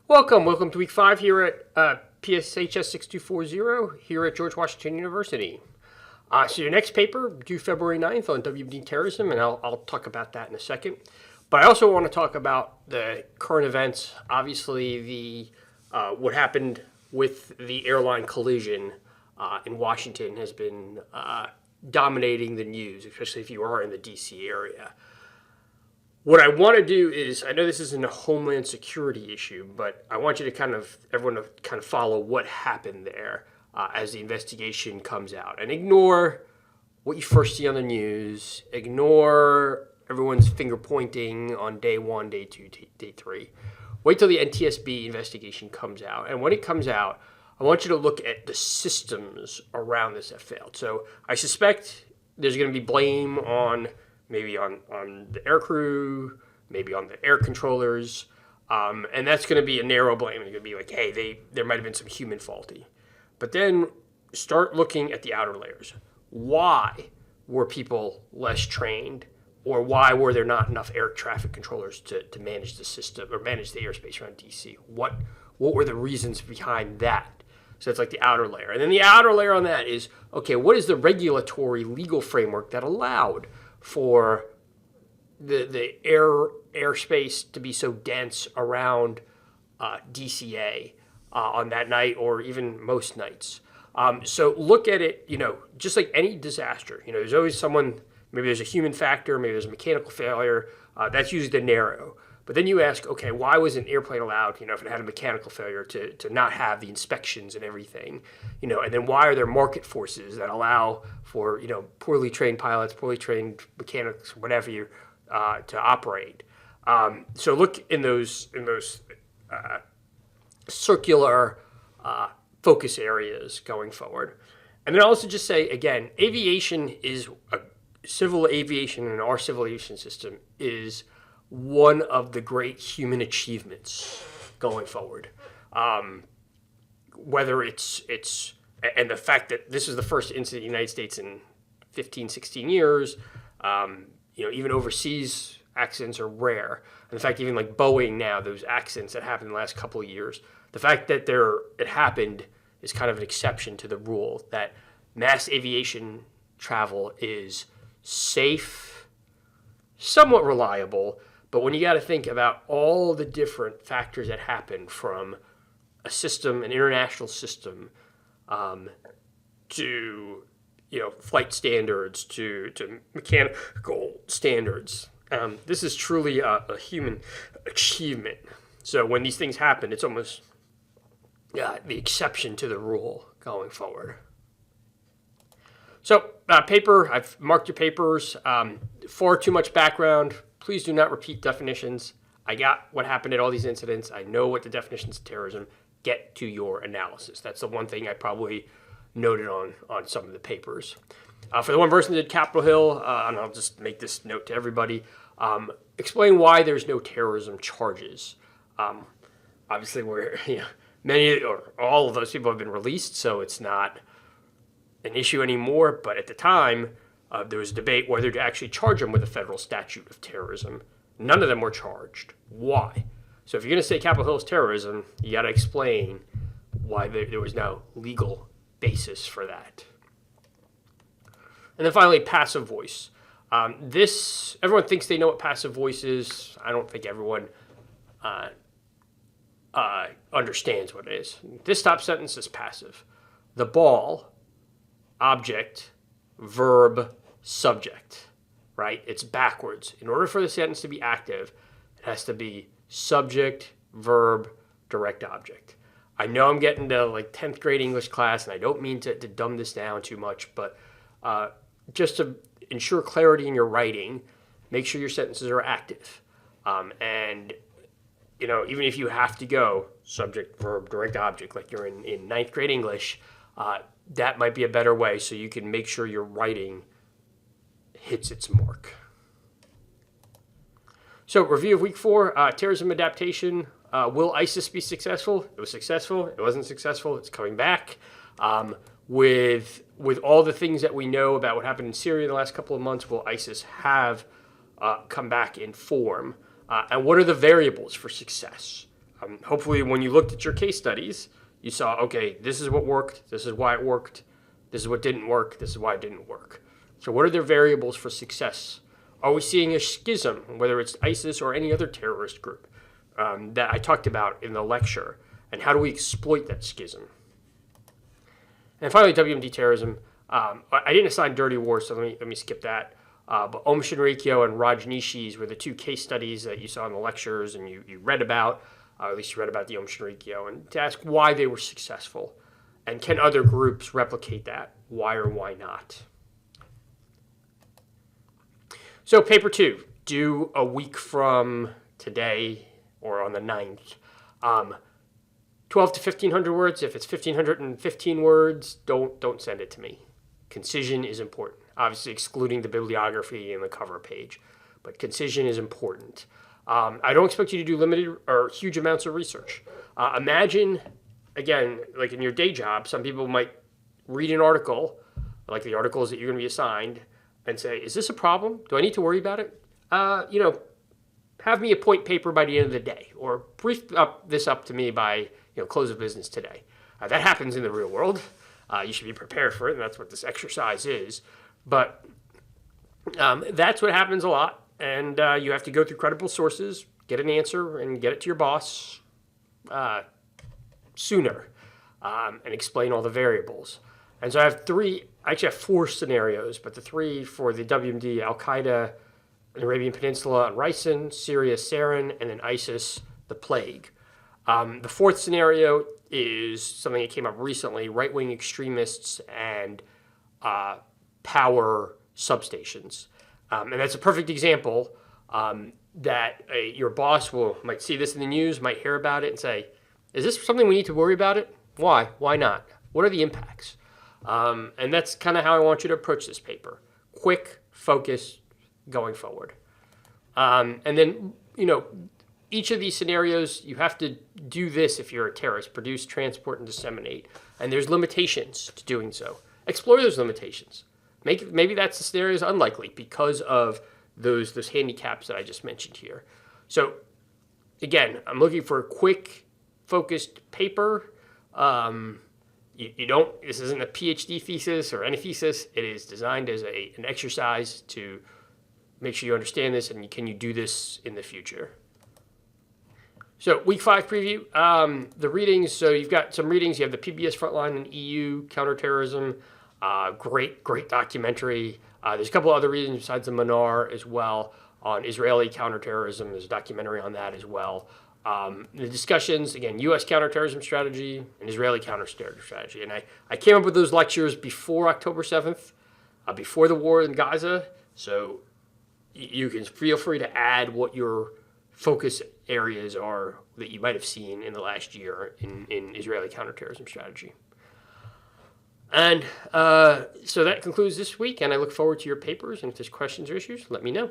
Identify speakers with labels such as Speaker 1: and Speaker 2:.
Speaker 1: Welcome to week 5 here at PSHS 6240 here at George Washington University. So your next paper due February 9th on WMD terrorism, and I'll talk about that in a second. But I also want to talk about the current events. Obviously, the what happened with the airline collision in Washington has been dominating the news, especially if you are in the D.C. area. What I want to do is, I know this isn't a homeland security issue, but I want you to everyone to kind of follow what happened there as the investigation comes out. And ignore what you first see on the news. Ignore everyone's finger pointing on day 1, day 2, day 3. Wait till the NTSB investigation comes out. And when it comes out, I want you to look at the systems around this that failed. So I suspect there's going to be blame on maybe on the aircrew, maybe on the air controllers, and that's going to be a narrow blame. It's going to be like, hey, there might have been some human faulty. But then start looking at the outer layers. Why were people less trained, or why were there not enough air traffic controllers to manage the system or manage the airspace around DC? What were the reasons behind that? So it's like the outer layer. And then the outer layer on that is, okay, what is the regulatory legal framework that allowed for the airspace to be so dense around DCA on that night or even most nights. So look at it, just like any disaster. There's always someone, maybe there's a human factor, maybe there's a mechanical failure. That's usually the narrow. But then you ask, okay, why was an airplane allowed, if it had a mechanical failure, to not have the inspections and everything? And then why are there market forces that allow for, poorly trained pilots, poorly trained mechanics, whatever you, to operate? So look in those circular focus areas going forward. And then also just say, again, civil aviation and our civil aviation system is one of the great human achievements going forward. Whether it's and the fact that this is the first incident in the United States in 15, 16 years, even overseas accidents are rare. And the fact even like Boeing now, those accidents that happened in the last couple of years, the fact that it happened is kind of an exception to the rule that mass aviation travel is safe, somewhat reliable. But when you got to think about all the different factors that happen from a system, an international system, to flight standards, to mechanical standards, this is truly a human achievement. So when these things happen, it's almost the exception to the rule going forward. So paper, I've marked your papers. Far too much background. Please do not repeat definitions. I got what happened at all these incidents. I know what the definitions of terrorism. Get to your analysis. That's the one thing I probably noted on some of the papers. For the one person that did Capitol Hill, and I'll just make this note to everybody, explain why there's no terrorism charges. Obviously, many or all of those people have been released, so it's not an issue anymore. But at the time, there was a debate whether to actually charge them with a federal statute of terrorism. None of them were charged. Why? So if you're going to say Capitol Hill is terrorism, you got to explain why there was no legal basis for that. And then finally, passive voice. Everyone thinks they know what passive voice is. I don't think everyone understands what it is. This top sentence is passive. The ball, object, verb, subject, right? It's backwards. In order for the sentence to be active, it has to be subject, verb, direct object. I know I'm getting to like 10th grade English class, and I don't mean to dumb this down too much, but just to ensure clarity in your writing, make sure your sentences are active. And even if you have to go subject, verb, direct object, like you're in 9th grade English, that might be a better way so you can make sure your writing hits its mark. So review of week 4, terrorism adaptation. Will ISIS be successful? It was successful. It wasn't successful. It's coming back. With all the things that we know about what happened in Syria in the last couple of months, will ISIS have come back in form? And what are the variables for success? Hopefully, when you looked at your case studies, you saw, okay, this is what worked, this is why it worked, this is what didn't work, this is why it didn't work. So what are their variables for success? Are we seeing a schism, whether it's ISIS or any other terrorist group that I talked about in the lecture? And how do we exploit that schism? And finally, WMD terrorism. I didn't assign dirty war, so let me skip that. But Om Shinrikyo and Rajneeshis were the two case studies that you saw in the lectures and you read about, or at least you read about the Om Shinrikyo, and to ask why they were successful. And can other groups replicate that? Why or why not? So paper 2, due a week from today or on the 9th. 12 to 1,500 words. If it's 1,515 words, don't send it to me. Concision is important. Obviously excluding the bibliography and the cover page, but concision is important. I don't expect you to do limited or huge amounts of research. Imagine, again, like in your day job, some people might read an article, like the articles that you're going to be assigned, and say, is this a problem? Do I need to worry about it? Have me a point paper by the end of the day, or brief this up to me by close of business today. That happens in the real world. You should be prepared for it, and that's what this exercise is. But that's what happens a lot, and you have to go through credible sources, get an answer, and get it to your boss sooner, and explain all the variables. And so I have 4 scenarios, but the 3 for the WMD, Al-Qaeda, the Arabian Peninsula, on Ricin, Syria, sarin, and then ISIS, the plague. The 4th scenario is something that came up recently, right-wing extremists and power substations. And that's a perfect example that your boss might see this in the news, might hear about it and say, is this something we need to worry about it? Why? Why not? What are the impacts? And that's kind of how I want you to approach this paper. Quick, focused, going forward. And then, each of these scenarios, you have to do this if you're a terrorist: produce, transport, and disseminate. And there's limitations to doing so. Explore those limitations. Maybe that's the scenario is unlikely because of those handicaps that I just mentioned here. So, again, I'm looking for a quick, focused paper. This isn't a PhD thesis or any thesis. It is designed as an exercise to make sure you understand this and can you do this in the future. So week 5 preview, the readings. So you've got some readings. You have the PBS Frontline and EU Counterterrorism. Great documentary. There's a couple other readings besides the Manar as well on Israeli counterterrorism. There's a documentary on that as well. The discussions, again, U.S. counterterrorism strategy and Israeli counterterrorism strategy. And I came up with those lectures before October 7th, before the war in Gaza. So you can feel free to add what your focus areas are that you might have seen in the last year in Israeli counterterrorism strategy. And so that concludes this week, and I look forward to your papers. And if there's questions or issues, let me know.